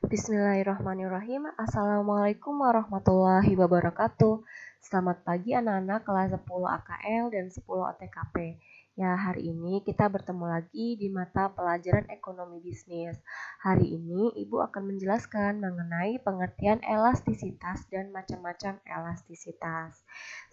Bismillahirrahmanirrahim. Assalamualaikum warahmatullahi wabarakatuh. Selamat pagi anak-anak kelas 10 AKL dan 10 OTKP. Ya, hari ini kita bertemu lagi di mata pelajaran ekonomi bisnis. Hari ini Ibu akan menjelaskan mengenai pengertian elastisitas dan macam-macam elastisitas.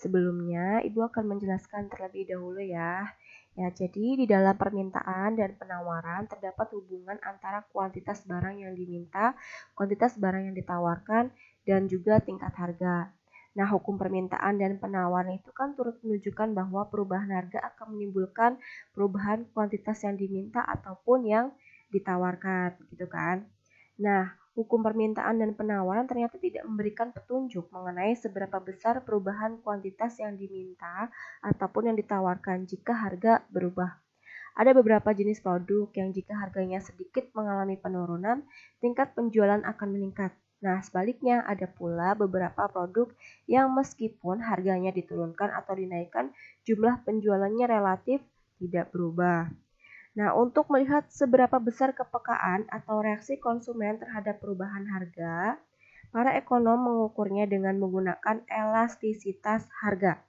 Sebelumnya, Ibu akan menjelaskan terlebih dahulu ya. Ya, jadi di dalam permintaan dan penawaran terdapat hubungan antara kuantitas barang yang diminta, kuantitas barang yang ditawarkan, dan juga tingkat harga. Nah, hukum permintaan dan penawaran itu kan turut menunjukkan bahwa perubahan harga akan menimbulkan perubahan kuantitas yang diminta ataupun yang ditawarkan, gitu kan. Nah, hukum permintaan dan penawaran ternyata tidak memberikan petunjuk mengenai seberapa besar perubahan kuantitas yang diminta ataupun yang ditawarkan jika harga berubah. Ada beberapa jenis produk yang jika harganya sedikit mengalami penurunan, tingkat penjualan akan meningkat. Nah, sebaliknya ada pula beberapa produk yang meskipun harganya diturunkan atau dinaikkan, jumlah penjualannya relatif tidak berubah. Nah, untuk melihat seberapa besar kepekaan atau reaksi konsumen terhadap perubahan harga, para ekonom mengukurnya dengan menggunakan elastisitas harga.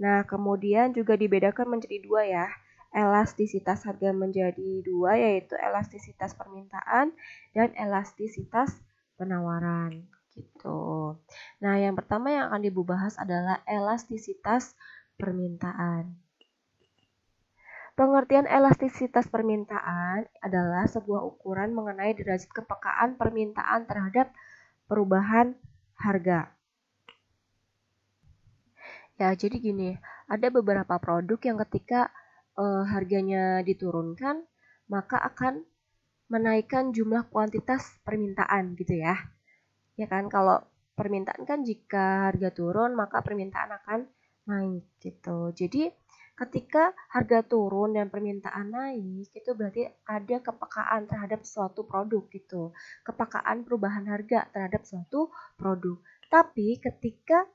Nah, kemudian juga dibedakan menjadi dua ya. Elastisitas harga menjadi dua, yaitu elastisitas permintaan dan elastisitas penawaran. Gitu. Nah, yang pertama yang akan Ibu bahas adalah elastisitas permintaan. Pengertian elastisitas permintaan adalah sebuah ukuran mengenai derajat kepekaan permintaan terhadap perubahan harga. Ya, jadi gini, ada beberapa produk yang ketika harganya diturunkan, maka akan menaikkan jumlah kuantitas permintaan gitu ya. Ya kan, kalau permintaan kan jika harga turun, maka permintaan akan naik gitu. Jadi ketika harga turun dan permintaan naik, itu berarti ada kepekaan terhadap suatu produk gitu. Kepekaan perubahan harga terhadap suatu produk. Tapi ketika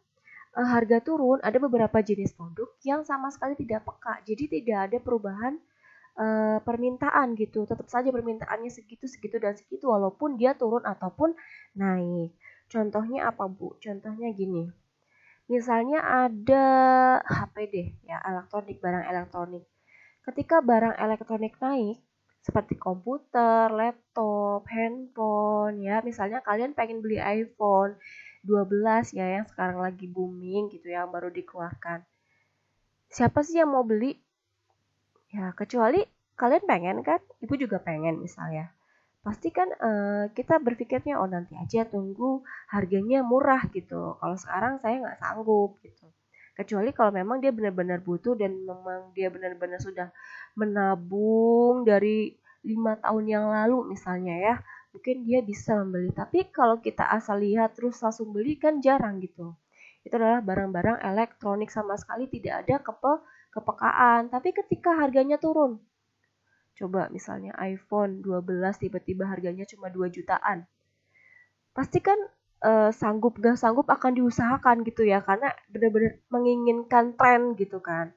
harga turun, ada beberapa jenis produk yang sama sekali tidak peka. Jadi tidak ada perubahan permintaan gitu. Tetap saja permintaannya segitu, segitu, dan segitu walaupun dia turun ataupun naik. Contohnya apa, Bu? Contohnya gini. Misalnya ada HP deh, ya, elektronik, barang elektronik. Ketika barang elektronik naik, seperti komputer, laptop, handphone, ya, misalnya kalian pengen beli iPhone 12 ya, yang sekarang lagi booming gitu ya, yang baru dikeluarkan. Siapa sih yang mau beli? Ya, kecuali kalian pengen kan, ibu juga pengen misalnya. Pasti kan kita berpikirnya, oh nanti aja tunggu harganya murah gitu. Kalau sekarang saya nggak sanggup gitu. Kecuali kalau memang dia benar-benar butuh dan memang dia benar-benar sudah menabung dari 5 tahun yang lalu misalnya ya. Mungkin dia bisa membeli. Tapi kalau kita asal lihat terus langsung beli kan jarang gitu. Itu adalah barang-barang elektronik sama sekali tidak ada kepekaan. Tapi ketika harganya turun, coba misalnya iPhone 12 tiba-tiba harganya cuma 2 jutaan. Pasti kan sanggup gak sanggup akan diusahakan gitu ya, karena benar-benar menginginkan tren gitu kan.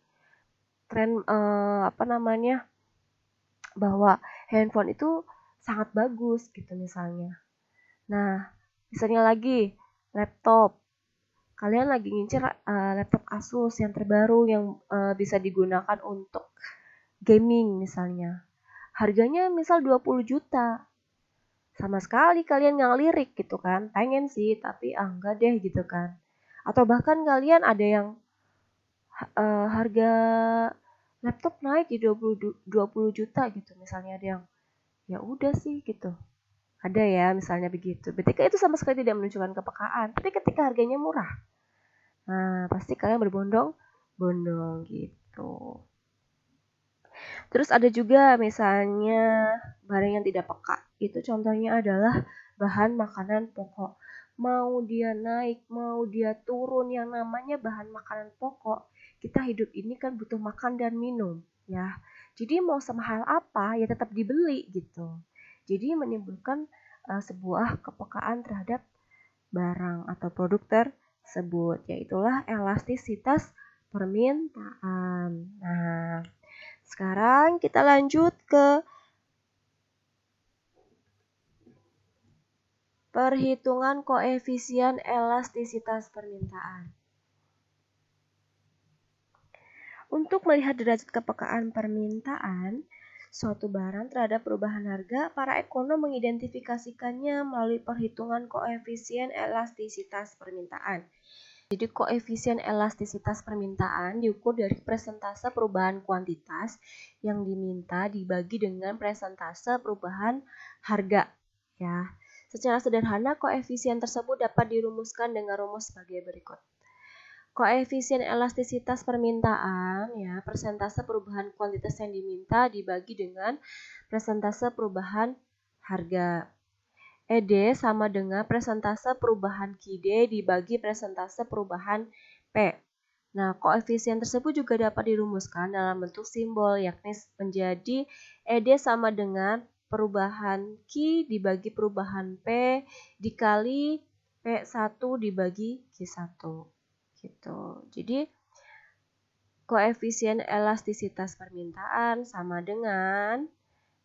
Tren apa namanya? Bahwa handphone itu sangat bagus gitu misalnya. Nah, misalnya lagi laptop. Kalian lagi ngincer laptop Asus yang terbaru yang bisa digunakan untuk gaming misalnya. Harganya misal 20 juta. Sama sekali kalian nggak lirik gitu kan. Pengen sih, tapi enggak deh gitu kan. Atau bahkan kalian ada yang harga laptop naik di 20 juta gitu. Misalnya ada yang ya udah sih gitu. Ada ya misalnya begitu. Berarti itu sama sekali tidak menunjukkan kepekaan. Tapi ketika harganya murah, nah pasti kalian berbondong-bondong gitu. Terus ada juga misalnya barang yang tidak peka. Itu contohnya adalah bahan makanan pokok. Mau dia naik, mau dia turun, yang namanya bahan makanan pokok, kita hidup ini kan butuh makan dan minum, ya. Jadi mau semahal apa ya tetap dibeli gitu. Jadi menimbulkan sebuah kepekaan terhadap barang atau produk tersebut, yaitulah elastisitas permintaan. Nah, sekarang kita lanjut ke Perhitungan koefisien elastisitas permintaan. Untuk melihat derajat kepekaan permintaan suatu barang terhadap perubahan harga, para ekonom mengidentifikasikannya melalui perhitungan koefisien elastisitas permintaan. Jadi koefisien elastisitas permintaan diukur dari persentase perubahan kuantitas yang diminta dibagi dengan persentase perubahan harga. Ya, secara sederhana koefisien tersebut dapat dirumuskan dengan rumus sebagai berikut. Koefisien elastisitas permintaan, ya, persentase perubahan kuantitas yang diminta dibagi dengan persentase perubahan harga. ED sama dengan persentase perubahan QD dibagi persentase perubahan P. Nah, koefisien tersebut juga dapat dirumuskan dalam bentuk simbol, yakni menjadi ED sama dengan perubahan Q dibagi perubahan P dikali P1 dibagi Q1. Gitu. Jadi, koefisien elastisitas permintaan sama dengan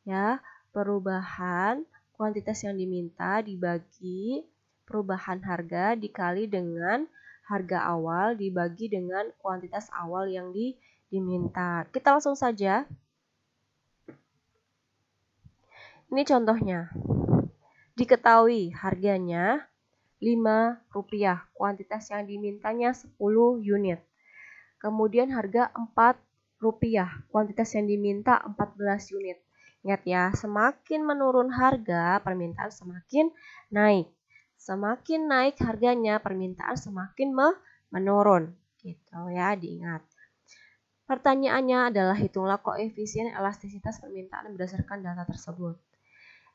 ya perubahan kuantitas yang diminta dibagi perubahan harga dikali dengan harga awal dibagi dengan kuantitas awal yang diminta. Kita langsung saja. Ini contohnya. Diketahui harganya Rp5, kuantitas yang dimintanya 10 unit. Kemudian harga Rp4, kuantitas yang diminta 14 unit. Ingat ya, semakin menurun harga, permintaan semakin naik. Semakin naik harganya, permintaan semakin menurun. Gitu ya, diingat. Pertanyaannya adalah hitunglah koefisien elastisitas permintaan berdasarkan data tersebut.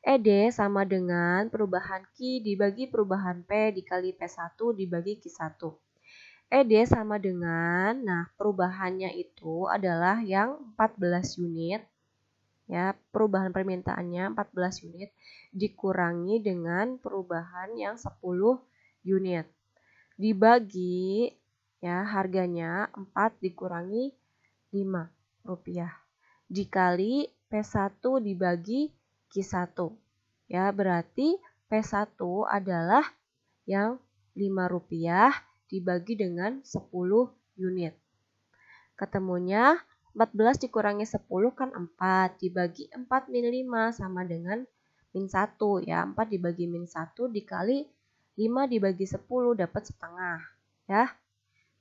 ED sama dengan perubahan Q dibagi perubahan P dikali P1 dibagi Q1. ED sama dengan, nah perubahannya itu adalah yang 14 unit. Ya, perubahan permintaannya 14 unit dikurangi dengan perubahan yang 10 unit. Dibagi ya harganya 4 dikurangi Rp5 dikali P1 dibagi Q1. Ya, berarti P1 adalah yang Rp5 dibagi dengan 10 unit. Ketemunya 14 dikurangi 10 kan 4, dibagi 4 min 5 sama dengan min 1 ya. 4 dibagi min 1 dikali 5 dibagi 10 dapat setengah ya.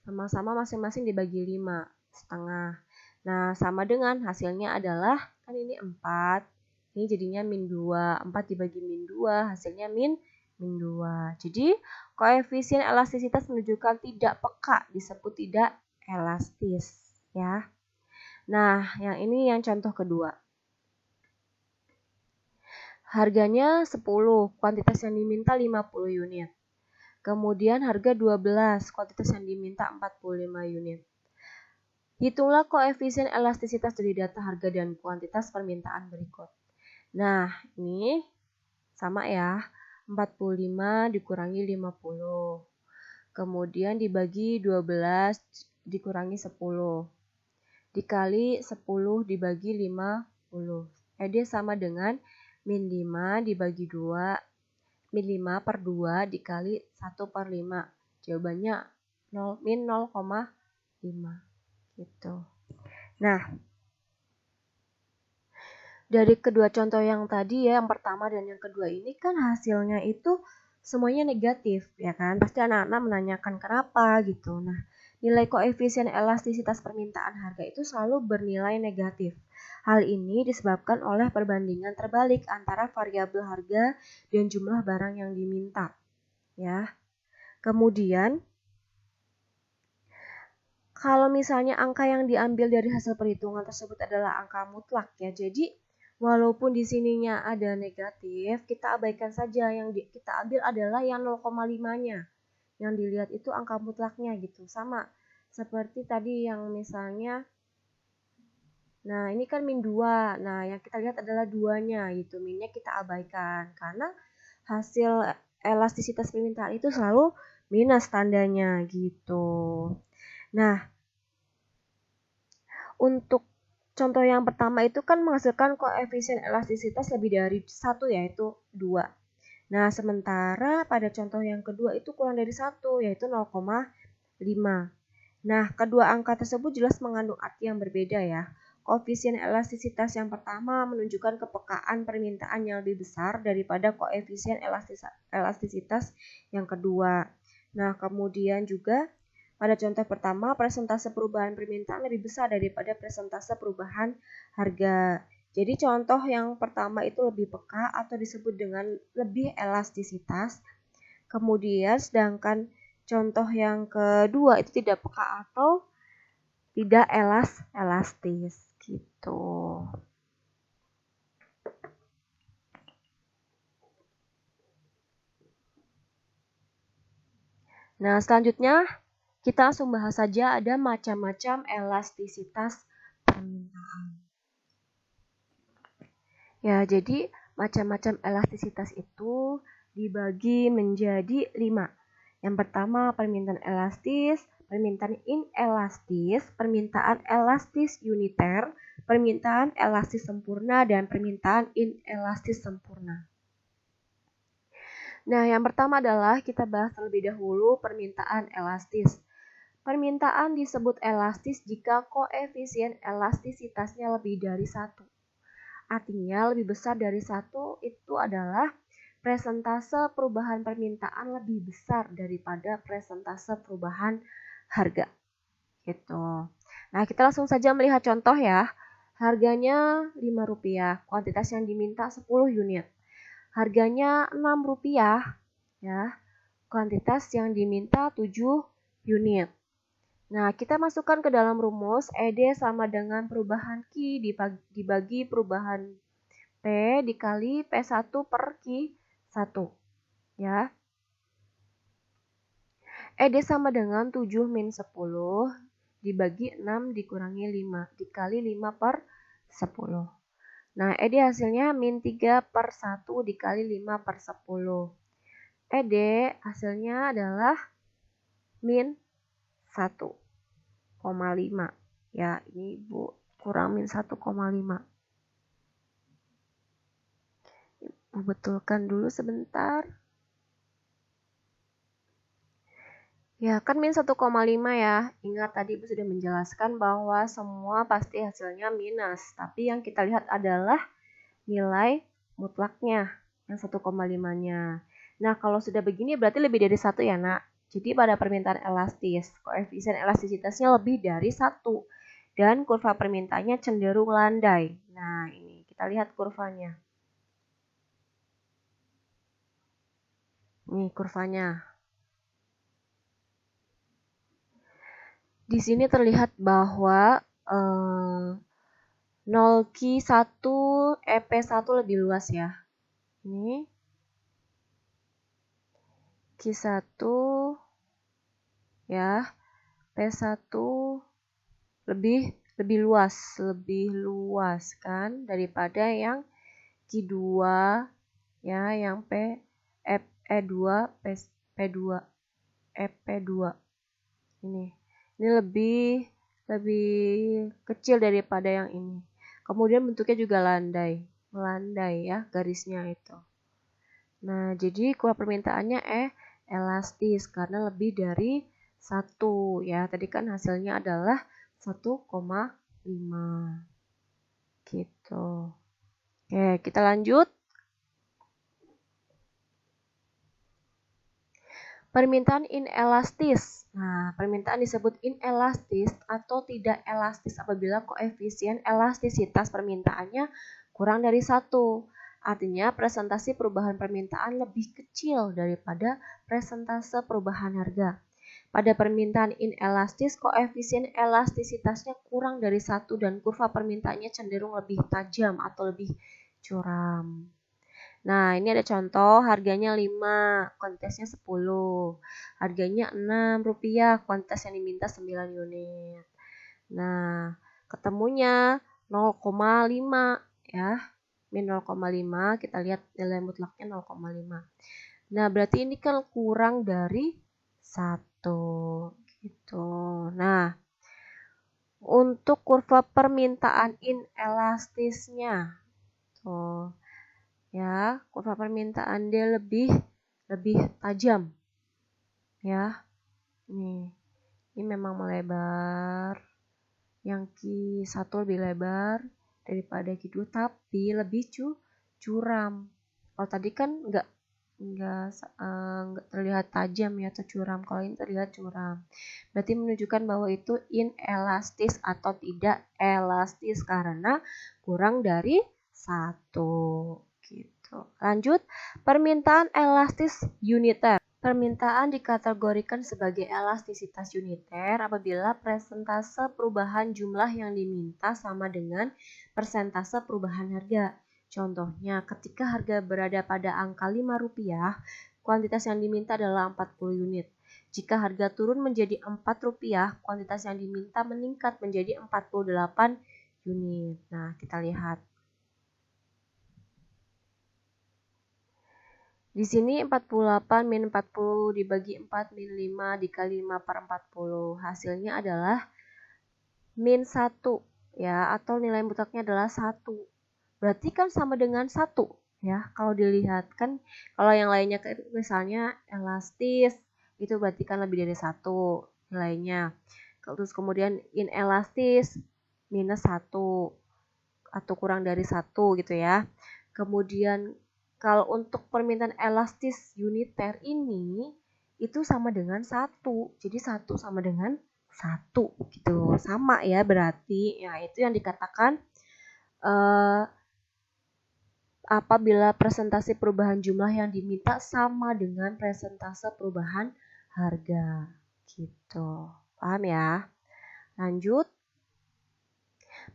Sama-sama masing-masing dibagi 5, setengah. Nah, sama dengan hasilnya adalah, kan ini 4, ini jadinya min 2, 4 dibagi min 2, hasilnya min 2. Jadi, koefisien elastisitas menunjukkan tidak peka, disebut tidak elastis. Ya. Nah, yang ini yang contoh kedua. Harganya 10, kuantitas yang diminta 50 unit. Kemudian harga 12, kuantitas yang diminta 45 unit. Hitunglah koefisien elastisitas dari data harga dan kuantitas permintaan berikut. Nah, ini sama ya. 45 dikurangi 50. Kemudian dibagi 12 dikurangi 10. Dikali 10 dibagi 50. ED sama dengan min 5 dibagi 2. Min 5 per 2 dikali 1 per 5. Jawabannya min 0,5. Gitu. Nah, dari kedua contoh yang tadi ya, yang pertama dan yang kedua ini kan hasilnya itu semuanya negatif, ya kan? Pasti anak-anak menanyakan kenapa gitu. Nah, nilai koefisien elastisitas permintaan harga itu selalu bernilai negatif. Hal ini disebabkan oleh perbandingan terbalik antara variabel harga dan jumlah barang yang diminta. Ya. Kemudian, kalau misalnya angka yang diambil dari hasil perhitungan tersebut adalah angka mutlak ya. Jadi, walaupun di sininya ada negatif, kita abaikan saja. Yang kita ambil adalah yang 0,5-nya. Yang dilihat itu angka mutlaknya gitu. Sama seperti tadi yang misalnya, nah ini kan min 2. Nah, yang kita lihat adalah 2-nya gitu. Minnya kita abaikan. Karena hasil elastisitas permintaan itu selalu minus tandanya gitu. Nah, untuk contoh yang pertama itu kan menghasilkan koefisien elastisitas lebih dari 1 yaitu 2. Nah, sementara pada contoh yang kedua itu kurang dari 1, yaitu 0,5. Nah, kedua angka tersebut jelas mengandung arti yang berbeda ya. Koefisien elastisitas yang pertama menunjukkan kepekaan permintaan yang lebih besar daripada koefisien elastisitas yang kedua. Nah, kemudian juga pada contoh pertama, persentase perubahan permintaan lebih besar daripada persentase perubahan harga. Jadi contoh yang pertama itu lebih peka atau disebut dengan lebih elastisitas. Kemudian sedangkan contoh yang kedua itu tidak peka atau tidak elastis gitu. Nah, selanjutnya kita langsung bahas saja ada macam-macam elastisitas permintaan. Ya, jadi macam-macam elastisitas itu dibagi menjadi 5. Yang pertama permintaan elastis, permintaan inelastis, permintaan elastis uniter, permintaan elastis sempurna, dan permintaan inelastis sempurna. Nah, yang pertama adalah kita bahas terlebih dahulu permintaan elastis. Permintaan disebut elastis jika koefisien elastisitasnya lebih dari 1. Artinya lebih besar dari 1 itu adalah presentase perubahan permintaan lebih besar daripada presentase perubahan harga. Gitu. Nah, kita langsung saja melihat contoh ya. Harganya Rp5, kuantitas yang diminta 10 unit. Harganya Rp6 ya. Kuantitas yang diminta 7 unit. Nah, kita masukkan ke dalam rumus ED sama dengan perubahan Q dibagi perubahan P dikali P1 per Q1. Ya. ED sama dengan 7 min 10 dibagi 6 dikurangi 5 dikali 5 per 10. Nah, ED hasilnya min 3 per 1 dikali 5 per 10. ED hasilnya adalah min 1,5. Ya, ini Ibu kurang min 1,5. Ibu betulkan dulu sebentar. Ya, kan min 1,5 ya. Ingat tadi Ibu sudah menjelaskan bahwa semua pasti hasilnya minus. Tapi yang kita lihat adalah nilai mutlaknya, yang 1,5-nya. Nah, kalau sudah begini berarti lebih dari 1 ya, Nak. Jadi pada permintaan elastis, koefisien elastisitasnya lebih dari 1. Dan kurva permintaannya cenderung landai. Nah, ini kita lihat kurvanya. Nih kurvanya. Di sini terlihat bahwa 0Q1 EP1 lebih luas ya. Ini Q1 ya, P1 lebih luas kan daripada yang Q2 ya, yang E2 P2 EP2. Ini lebih kecil daripada yang ini. Kemudian bentuknya juga melandai ya garisnya itu. Nah, jadi kurva permintaannya elastis karena lebih dari 1 ya. Tadi kan hasilnya adalah 1,5 gitu. Oke, kita lanjut. Permintaan inelastis. Nah, permintaan disebut inelastis atau tidak elastis apabila koefisien elastisitas permintaannya kurang dari 1. Artinya presentasi perubahan permintaan lebih kecil daripada presentase perubahan harga. Pada permintaan inelastis, koefisien elastisitasnya kurang dari 1 dan kurva permintaannya cenderung lebih tajam atau lebih curam. Nah, ini ada contoh harganya 5, kuantitasnya 10. Harganya Rp6, kuantitas yang diminta 9 unit. Nah, ketemunya 0,5 ya. Min 0,5, kita lihat nilai mutlaknya 0,5. Nah, berarti ini kan kurang dari 1 gitu. Nah, untuk kurva permintaan inelastisnya tuh Ya, kurva permintaan dia lebih tajam. Ya. Nih, ini memang melebar. Yang Q1 lebih lebar daripada Q2 tapi lebih curam. Kalau tadi kan nggak terlihat tajam ya atau curam. Kalau ini terlihat curam. Berarti menunjukkan bahwa itu inelastis atau tidak elastis karena kurang dari 1. Gitu. Lanjut, permintaan elastis uniter. Permintaan dikategorikan sebagai elastisitas uniter apabila persentase perubahan jumlah yang diminta sama dengan persentase perubahan harga. Contohnya, ketika harga berada pada angka Rp5, kuantitas yang diminta adalah 40 unit. Jika harga turun menjadi Rp4, kuantitas yang diminta meningkat menjadi 48 unit. Nah, kita lihat. Di sini 48 min 40 dibagi 4 min 5 dikali 5 per 40. Hasilnya adalah min 1 ya, atau nilai mutlaknya adalah 1. Berarti kan sama dengan 1 ya. Kalau dilihat kan kalau yang lainnya misalnya elastis itu berarti kan lebih dari 1 nilainya. Terus kemudian inelastis minus 1 atau kurang dari 1 gitu ya. Kemudian kalau untuk permintaan elastis uniter ini itu sama dengan 1. Jadi 1 sama dengan 1 gitu. Sama ya berarti. Ya itu yang dikatakan apabila presentasi perubahan jumlah yang diminta sama dengan presentase perubahan harga. Gitu. Paham ya? Lanjut.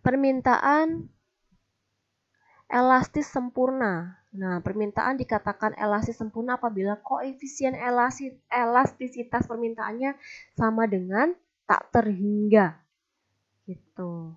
Permintaan elastis sempurna. Nah, permintaan dikatakan elastis sempurna apabila koefisien elastisitas permintaannya sama dengan tak terhingga. Gitu.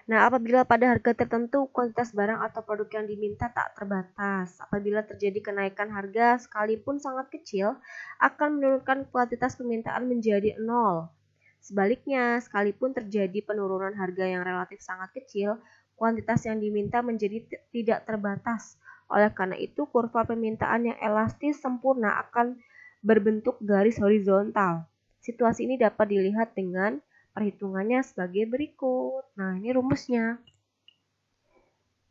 Nah, apabila pada harga tertentu kuantitas barang atau produk yang diminta tak terbatas, apabila terjadi kenaikan harga sekalipun sangat kecil, akan menurunkan kuantitas permintaan menjadi 0. Sebaliknya, sekalipun terjadi penurunan harga yang relatif sangat kecil, kuantitas yang diminta menjadi tidak terbatas. Oleh karena itu, kurva permintaan yang elastis sempurna akan berbentuk garis horizontal. Situasi ini dapat dilihat dengan perhitungannya sebagai berikut. Nah, ini rumusnya.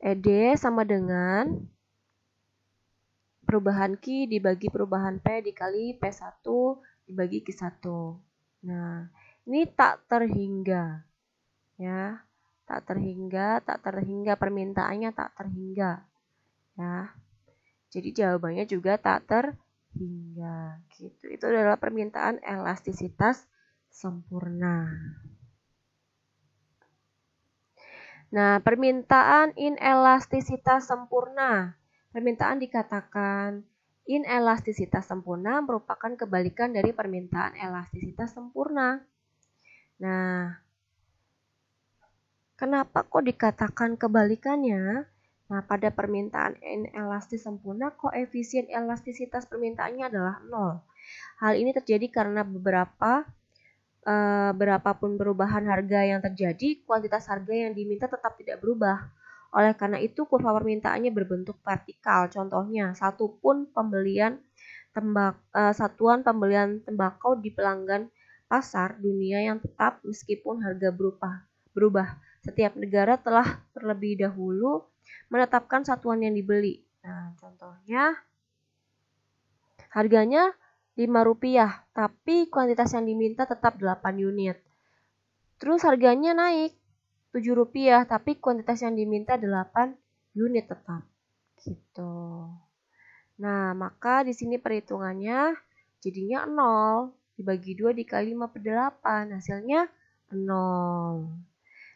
ED sama dengan perubahan Q dibagi perubahan P dikali P1 dibagi Q1. Nah, ini tak terhingga. Ya, tak terhingga permintaannya tak terhingga. Ya. Jadi jawabannya juga tak terhingga. Gitu. Itu adalah permintaan elastisitas sempurna. Nah, permintaan inelastisitas sempurna. Permintaan dikatakan inelastisitas sempurna merupakan kebalikan dari permintaan elastisitas sempurna. Nah, kenapa kok dikatakan kebalikannya? Nah, pada permintaan inelastis sempurna, koefisien elastisitas permintaannya adalah 0. Hal ini terjadi karena berapapun perubahan harga yang terjadi, kuantitas harga yang diminta tetap tidak berubah. Oleh karena itu, kurva permintaannya berbentuk vertikal. Contohnya, satuan pembelian tembakau di pelanggan pasar dunia yang tetap meskipun harga berubah. Setiap negara telah terlebih dahulu menetapkan satuan yang dibeli. Nah, contohnya harganya Rp5, tapi kuantitas yang diminta tetap 8 unit. Terus harganya naik Rp7, tapi kuantitas yang diminta 8 unit tetap. Gitu. Nah, maka di sini perhitungannya jadinya 0. Dibagi 2 dikali 5 per 8. Hasilnya 0.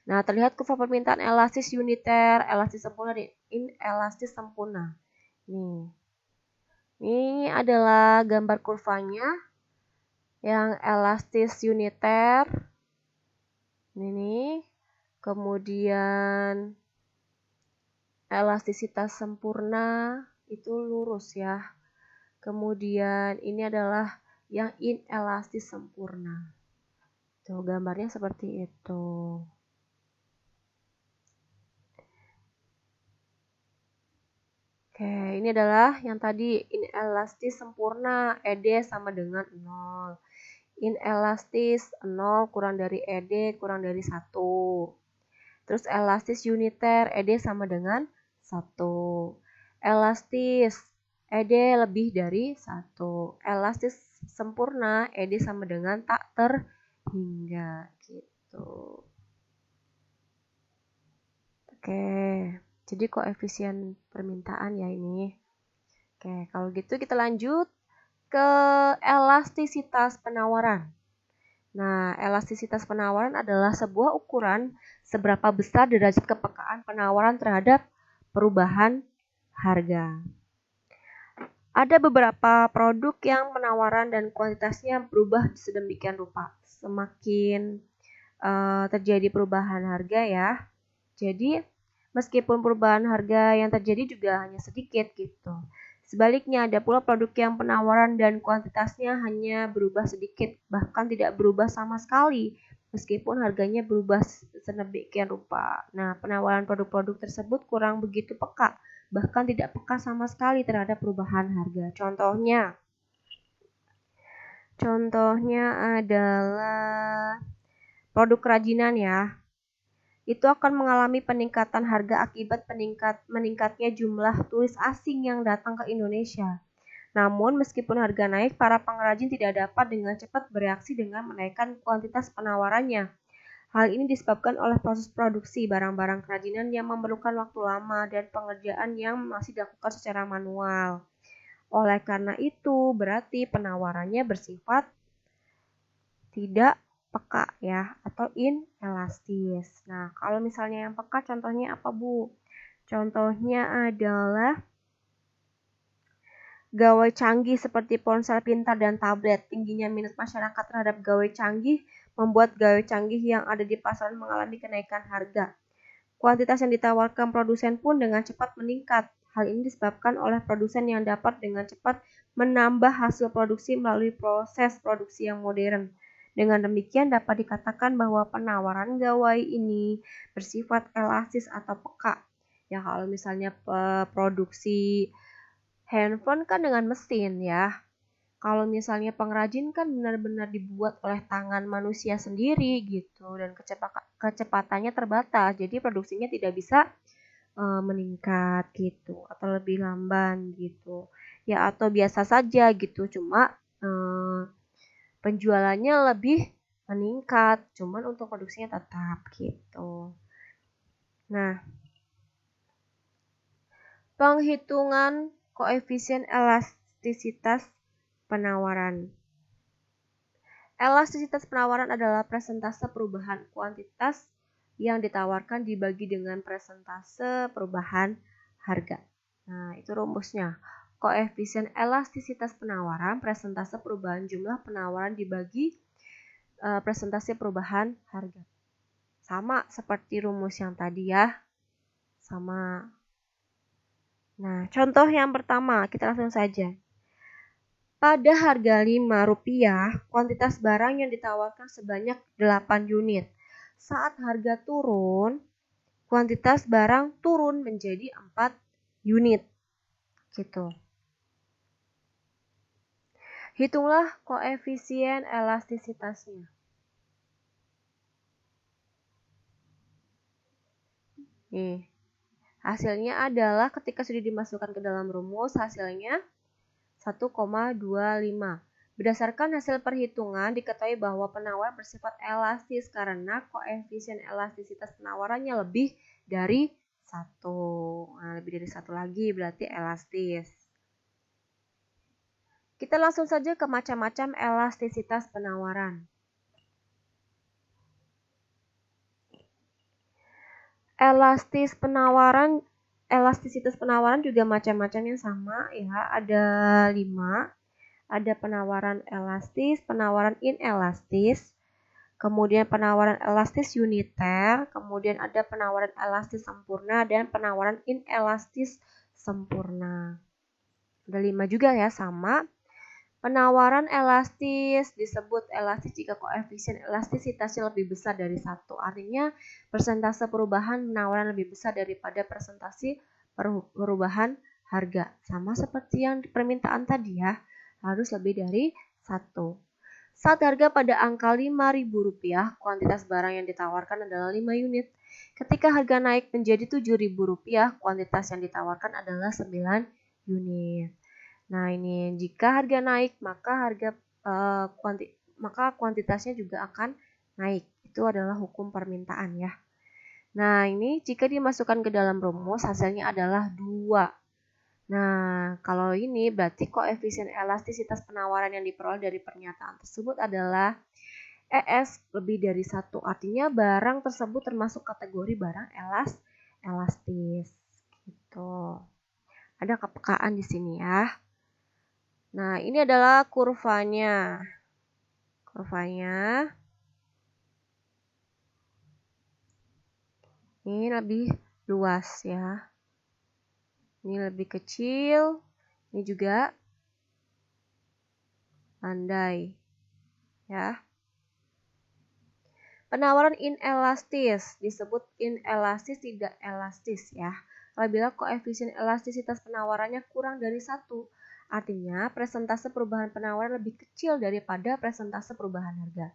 Nah, terlihat kurva permintaan elastis uniter, elastis sempurna, dan inelastis sempurna. Nih. Ini adalah gambar kurvanya yang elastis uniter. Ini. Kemudian elastisitas sempurna itu lurus ya. Kemudian ini adalah yang inelastis sempurna. Tuh gambarnya seperti itu. Oke, ini adalah yang tadi inelastis sempurna, ED sama dengan 0. Inelastis 0 kurang dari ED kurang dari 1. Terus elastis uniter, ED sama dengan 1. Elastis, ED lebih dari 1. Elastis sempurna, ED sama dengan tak terhingga gitu. Oke, jadi koefisien permintaan ya ini. Oke, kalau gitu kita lanjut ke elastisitas penawaran. Nah, elastisitas penawaran adalah sebuah ukuran seberapa besar derajat kepekaan penawaran terhadap perubahan harga. Ada beberapa produk yang penawaran dan kuantitasnya berubah sedemikian rupa. Semakin terjadi perubahan harga ya. Jadi, meskipun perubahan harga yang terjadi juga hanya sedikit gitu. Sebaliknya, ada pula produk yang penawaran dan kuantitasnya hanya berubah sedikit, bahkan tidak berubah sama sekali, meskipun harganya berubah sedemikian rupa. Nah, penawaran produk-produk tersebut kurang begitu peka, bahkan tidak peka sama sekali terhadap perubahan harga. Contohnya adalah produk kerajinan ya. Itu akan mengalami peningkatan harga akibat meningkatnya jumlah turis asing yang datang ke Indonesia. Namun, meskipun harga naik, para pengrajin tidak dapat dengan cepat bereaksi dengan menaikkan kuantitas penawarannya. Hal ini disebabkan oleh proses produksi barang-barang kerajinan yang memerlukan waktu lama dan pengerjaan yang masih dilakukan secara manual. Oleh karena itu, berarti penawarannya bersifat tidak peka ya atau inelastis. Nah, kalau misalnya yang peka contohnya apa, Bu? Contohnya adalah gawai canggih seperti ponsel pintar dan tablet. Tingginya minat masyarakat terhadap gawai canggih membuat gawai canggih yang ada di pasaran mengalami kenaikan harga. Kuantitas yang ditawarkan produsen pun dengan cepat meningkat. Hal ini disebabkan oleh produsen yang dapat dengan cepat menambah hasil produksi melalui proses produksi yang modern. Dengan demikian dapat dikatakan bahwa penawaran gawai ini bersifat elastis atau peka. Ya kalau misalnya produksi handphone kan dengan mesin ya. Kalau misalnya pengrajin kan benar-benar dibuat oleh tangan manusia sendiri gitu dan kecepatannya terbatas. Jadi produksinya tidak bisa meningkat gitu atau lebih lamban gitu. Ya atau biasa saja gitu. Cuma penjualannya lebih meningkat, cuman untuk produksinya tetap gitu. Nah, penghitungan koefisien elastisitas penawaran. Elastisitas penawaran adalah persentase perubahan kuantitas yang ditawarkan dibagi dengan persentase perubahan harga. Nah, itu rumusnya. Koefisien elastisitas penawaran, persentase perubahan jumlah penawaran dibagi presentasi perubahan harga. Sama seperti rumus yang tadi ya. Sama. Nah, contoh yang pertama, kita langsung saja. Pada harga Rp5, kuantitas barang yang ditawarkan sebanyak 8 unit. Saat harga turun, kuantitas barang turun menjadi 4 unit. Gitu. Hitunglah koefisien elastisitasnya. Nih, hasilnya adalah ketika sudah dimasukkan ke dalam rumus, hasilnya 1,25. Berdasarkan hasil perhitungan, diketahui bahwa penawar bersifat elastis karena koefisien elastisitas penawarannya lebih dari 1. Nah, lebih dari 1 lagi berarti elastis. Kita langsung saja ke macam-macam elastisitas penawaran. Elastisitas penawaran juga macam-macamnya sama ya, ada 5. Ada penawaran elastis, penawaran inelastis, kemudian penawaran elastis uniter, kemudian ada penawaran elastis sempurna dan penawaran inelastis sempurna. Ada 5 juga ya, sama. Penawaran elastis disebut elastis jika koefisien elastisitasnya lebih besar dari 1. Artinya persentase perubahan penawaran lebih besar daripada persentase perubahan harga. Sama seperti yang di permintaan tadi ya, harus lebih dari 1. Saat harga pada angka Rp5.000, kuantitas barang yang ditawarkan adalah 5 unit. Ketika harga naik menjadi Rp7.000, kuantitas yang ditawarkan adalah 9 unit. Nah, ini jika harga naik, maka kuantitasnya juga akan naik. Itu adalah hukum permintaan ya. Nah, ini jika dimasukkan ke dalam rumus, hasilnya adalah 2. Nah, kalau ini berarti koefisien elastisitas penawaran yang diperoleh dari pernyataan tersebut adalah ES lebih dari 1. Artinya barang tersebut termasuk kategori barang elastis. Gitu. Ada kepekaan di sini ya. Nah, ini adalah kurvanya. Kurvanya ini lebih luas ya. Ini lebih kecil, ini juga landai, ya. Penawaran inelastis disebut inelastis tidak elastis ya. Apabila koefisien elastisitas penawarannya kurang dari 1, artinya presentase perubahan penawaran lebih kecil daripada presentase perubahan harga.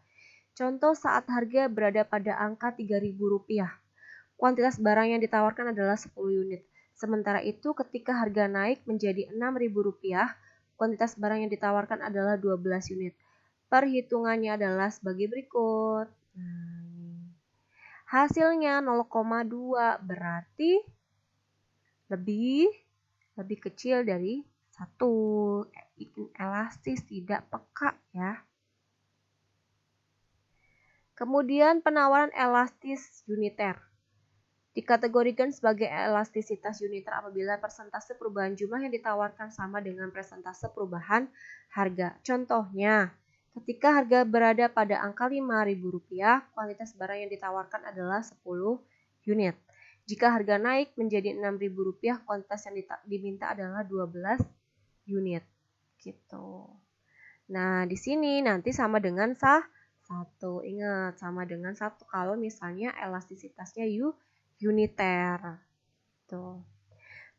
Contoh saat harga berada pada angka Rp3.000, kuantitas barang yang ditawarkan adalah 10 unit. Sementara itu, ketika harga naik menjadi Rp6.000, kuantitas barang yang ditawarkan adalah 12 unit. Perhitungannya adalah sebagai berikut. Hasilnya 0,2 berarti lebih kecil dari 1. Elastis tidak peka ya. Kemudian penawaran elastis uniter. Dikategorikan sebagai elastisitas uniter apabila persentase perubahan jumlah yang ditawarkan sama dengan persentase perubahan harga. Contohnya, ketika harga berada pada angka Rp5.000, kuantitas barang yang ditawarkan adalah 10 unit. Jika harga naik menjadi Rp6.000, kuantitas yang diminta adalah 12 unit. Gitu. Nah, di sini nanti sama dengan 1. Ingat, sama dengan 1 kalau misalnya elastisitasnya uniter. Tuh.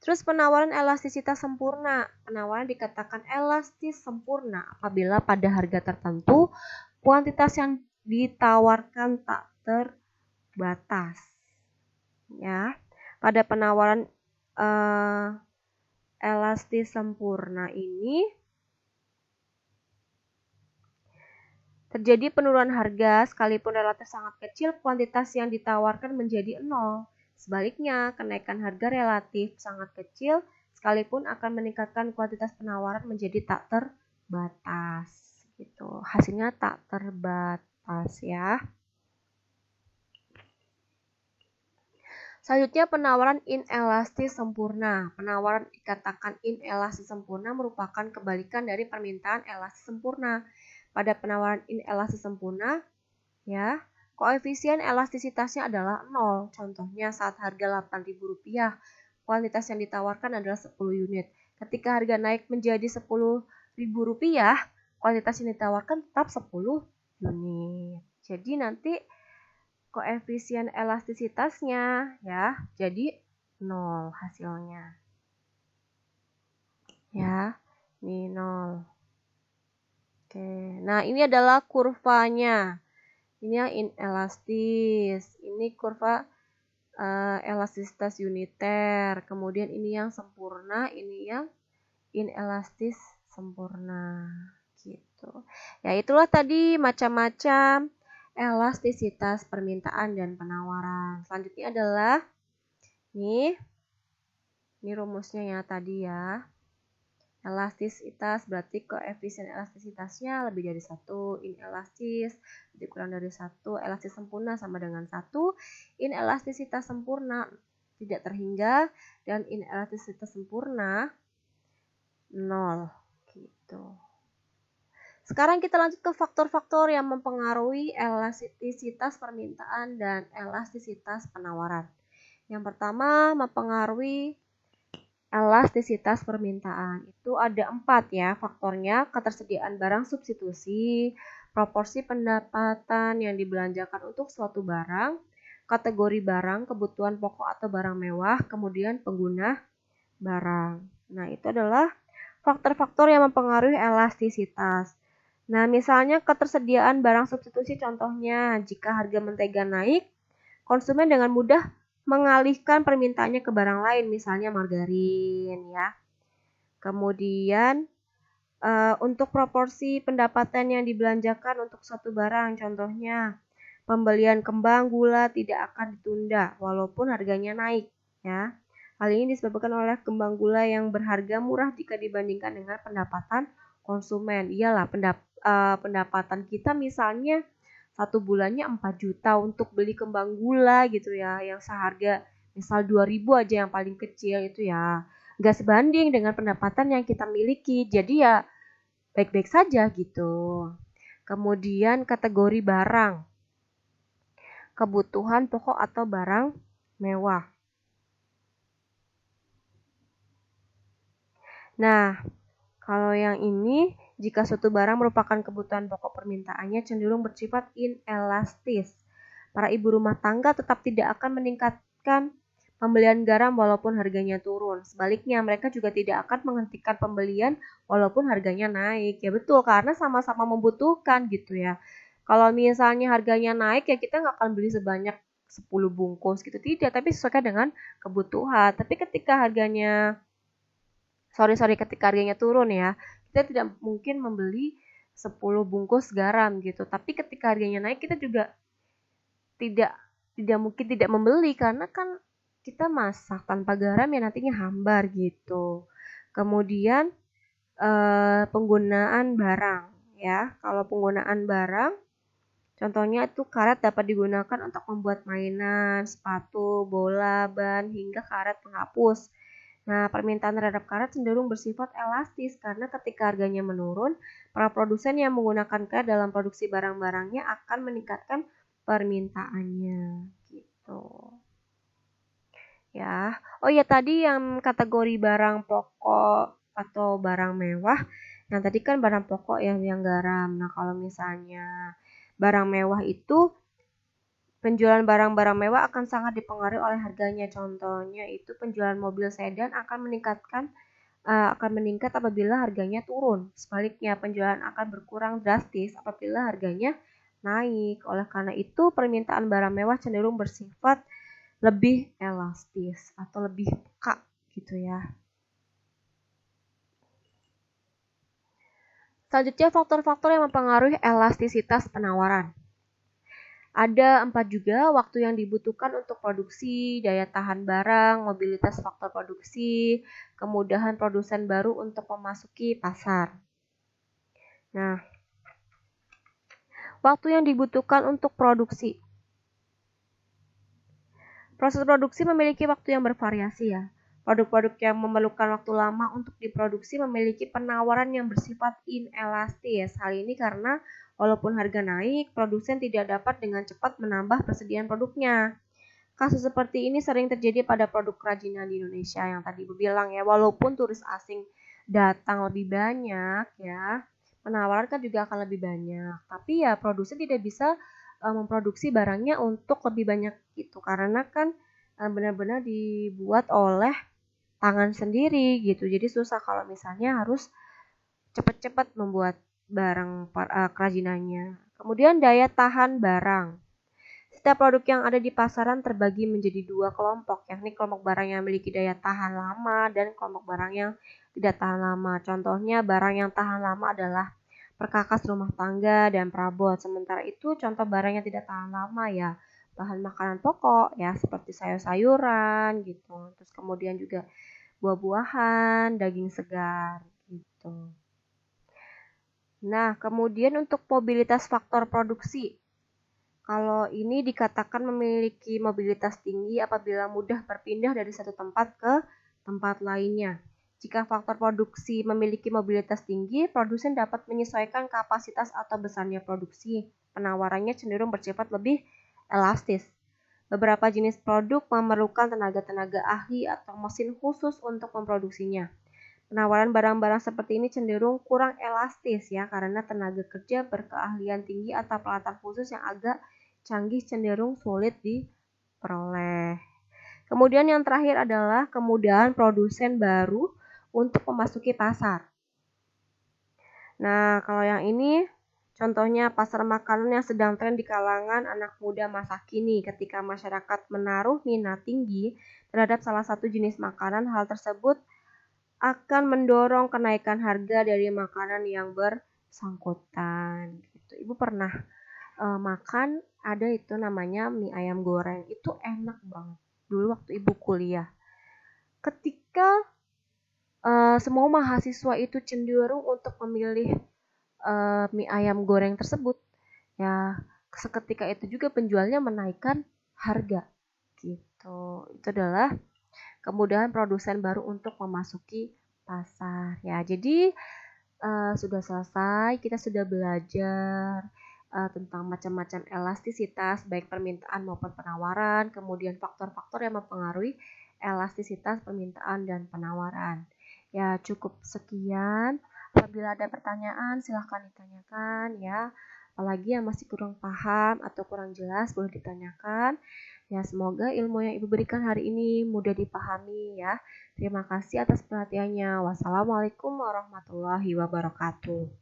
Terus penawaran elastisitas sempurna. Penawaran dikatakan elastis sempurna apabila pada harga tertentu kuantitas yang ditawarkan tak terbatas. Ya. Pada penawaran elastis sempurna ini terjadi penurunan harga sekalipun relatif sangat kecil, kuantitas yang ditawarkan menjadi 0. Sebaliknya, kenaikan harga relatif sangat kecil sekalipun akan meningkatkan kuantitas penawaran menjadi tak terbatas. Gitu. Hasilnya tak terbatas ya. Selanjutnya penawaran inelastis sempurna. Penawaran dikatakan inelastis sempurna merupakan kebalikan dari permintaan elastis sempurna. Pada penawaran inelastis sempurna, ya, koefisien elastisitasnya adalah 0. Contohnya saat harga Rp8.000, kuantitas yang ditawarkan adalah 10 unit. Ketika harga naik menjadi Rp10.000, kuantitas yang ditawarkan tetap 10 unit. Jadi nanti koefisien elastisitasnya ya jadi 0 hasilnya. Ya, ini 0. Oke, nah ini adalah kurvanya. Ini yang inelastis, ini kurva elastisitas uniter. Kemudian ini yang sempurna, ini yang inelastis sempurna. Gitu. Ya itulah tadi macam-macam elastisitas permintaan dan penawaran. Selanjutnya adalah ini rumusnya ya tadi ya. Elastisitas berarti koefisien elastisitasnya lebih dari 1. Inelastis lebih kurang dari 1. Elastis sempurna sama dengan 1. Inelastisitas sempurna tidak terhingga. Dan inelastisitas sempurna 0. Gitu. Sekarang kita lanjut ke faktor-faktor yang mempengaruhi elastisitas permintaan dan elastisitas penawaran. Yang pertama mempengaruhi elastisitas permintaan. Itu ada 4 ya faktornya: ketersediaan barang substitusi, proporsi pendapatan yang dibelanjakan untuk suatu barang, kategori barang, kebutuhan pokok atau barang mewah, kemudian pengguna barang. Nah, itu adalah faktor-faktor yang mempengaruhi elastisitas. Nah, misalnya ketersediaan barang substitusi, contohnya jika harga mentega naik, konsumen dengan mudah mengalihkan permintaannya ke barang lain, misalnya margarin ya. Kemudian untuk proporsi pendapatan yang dibelanjakan untuk satu barang, contohnya pembelian kembang gula tidak akan ditunda walaupun harganya naik ya. Hal ini disebabkan oleh kembang gula yang berharga murah jika dibandingkan dengan pendapatan konsumen. Iyalah, pendapatan kita misalnya satu bulannya 4 juta untuk beli kembang gula gitu ya, yang seharga misal 2.000 aja yang paling kecil itu ya, nggak sebanding dengan pendapatan yang kita miliki. Jadi ya baik-baik saja gitu. Kemudian kategori barang, kebutuhan pokok atau barang mewah. Nah, kalau yang ini, jika suatu barang merupakan kebutuhan pokok, permintaannya cenderung bersifat inelastis. Para ibu rumah tangga tetap tidak akan meningkatkan pembelian garam walaupun harganya turun. Sebaliknya, mereka juga tidak akan menghentikan pembelian walaupun harganya naik. Ya betul, karena sama-sama membutuhkan gitu ya. Kalau misalnya harganya naik, ya kita nggak akan beli sebanyak 10 bungkus gitu. Tidak, tapi sesuaikan dengan kebutuhan. Tapi ketika harganya ketika harganya turun ya, kita tidak mungkin membeli 10 bungkus garam gitu. Tapi ketika harganya naik, kita juga tidak mungkin tidak membeli, karena kan kita masak tanpa garam ya nantinya hambar gitu. Kemudian penggunaan barang ya. Kalau penggunaan barang, contohnya itu karet dapat digunakan untuk membuat mainan, sepatu, bola, ban, hingga karet penghapus. Nah, permintaan terhadap karet cenderung bersifat elastis karena ketika harganya menurun, para produsen yang menggunakan karet dalam produksi barang-barangnya akan meningkatkan permintaannya. Gitu. Ya. Oh ya, tadi yang kategori barang pokok atau barang mewah, yang tadi kan barang pokok yang garam. Nah, kalau misalnya barang mewah itu, penjualan barang-barang mewah akan sangat dipengaruhi oleh harganya. Contohnya itu penjualan mobil sedan akan meningkat apabila harganya turun. Sebaliknya, penjualan akan berkurang drastis apabila harganya naik. Oleh karena itu, permintaan barang mewah cenderung bersifat lebih elastis atau lebih peka gitu ya. Selanjutnya, faktor-faktor yang mempengaruhi elastisitas penawaran. Ada 4 juga waktu yang dibutuhkan untuk produksi, daya tahan barang, mobilitas faktor produksi, kemudahan produsen baru untuk memasuki pasar. Nah, waktu yang dibutuhkan untuk produksi. Proses produksi memiliki waktu yang bervariasi ya. Produk-produk yang memerlukan waktu lama untuk diproduksi memiliki penawaran yang bersifat inelastis. Hal ini karena walaupun harga naik, produsen tidak dapat dengan cepat menambah persediaan produknya. Kasus seperti ini sering terjadi pada produk kerajinan di Indonesia yang tadi Ibu bilang ya, walaupun turis asing datang lebih banyak ya, penawaran kan juga akan lebih banyak. Tapi ya produsen tidak bisa memproduksi barangnya untuk lebih banyak gitu, karena kan benar-benar dibuat oleh tangan sendiri gitu. Jadi susah kalau misalnya harus cepat-cepat membuat barang kerajinannya. Kemudian daya tahan barang. Setiap produk yang ada di pasaran terbagi menjadi 2 kelompok, yakni kelompok barang yang memiliki daya tahan lama dan kelompok barang yang tidak tahan lama. Contohnya barang yang tahan lama adalah perkakas rumah tangga dan perabot. Sementara itu contoh barang yang tidak tahan lama ya bahan makanan pokok ya seperti sayur-sayuran gitu. Terus kemudian juga buah-buahan, daging segar gitu. Nah, kemudian untuk mobilitas faktor produksi. Kalau ini dikatakan memiliki mobilitas tinggi apabila mudah berpindah dari satu tempat ke tempat lainnya. Jika faktor produksi memiliki mobilitas tinggi, produsen dapat menyesuaikan kapasitas atau besarnya produksi. Penawarannya cenderung bersifat lebih elastis. Beberapa jenis produk memerlukan tenaga-tenaga ahli atau mesin khusus untuk memproduksinya. Penawaran barang-barang seperti ini cenderung kurang elastis ya, karena tenaga kerja berkeahlian tinggi atau peralatan khusus yang agak canggih cenderung sulit diperoleh. Kemudian yang terakhir adalah kemudahan produsen baru untuk memasuki pasar. Nah, kalau yang ini contohnya pasar makanan yang sedang tren di kalangan anak muda masa kini. Ketika masyarakat menaruh minat tinggi terhadap salah satu jenis makanan, hal tersebut akan mendorong kenaikan harga dari makanan yang bersangkutan. Gitu. Ibu pernah makan ada itu namanya mie ayam goreng. Itu enak banget. Dulu waktu ibu kuliah. Ketika semua mahasiswa itu cenderung untuk memilih mie ayam goreng tersebut, ya seketika itu juga penjualnya menaikkan harga. Gitu. Itu adalah kemudahan produsen baru untuk memasuki pasar. Ya, jadi sudah selesai, kita sudah belajar tentang macam-macam elastisitas baik permintaan maupun penawaran, kemudian faktor-faktor yang mempengaruhi elastisitas permintaan dan penawaran. Ya, cukup sekian. Apabila ada pertanyaan, silahkan ditanyakan ya. Apalagi yang masih kurang paham atau kurang jelas, boleh ditanyakan. Ya, semoga ilmu yang Ibu berikan hari ini mudah dipahami ya. Terima kasih atas perhatiannya. Wassalamualaikum warahmatullahi wabarakatuh.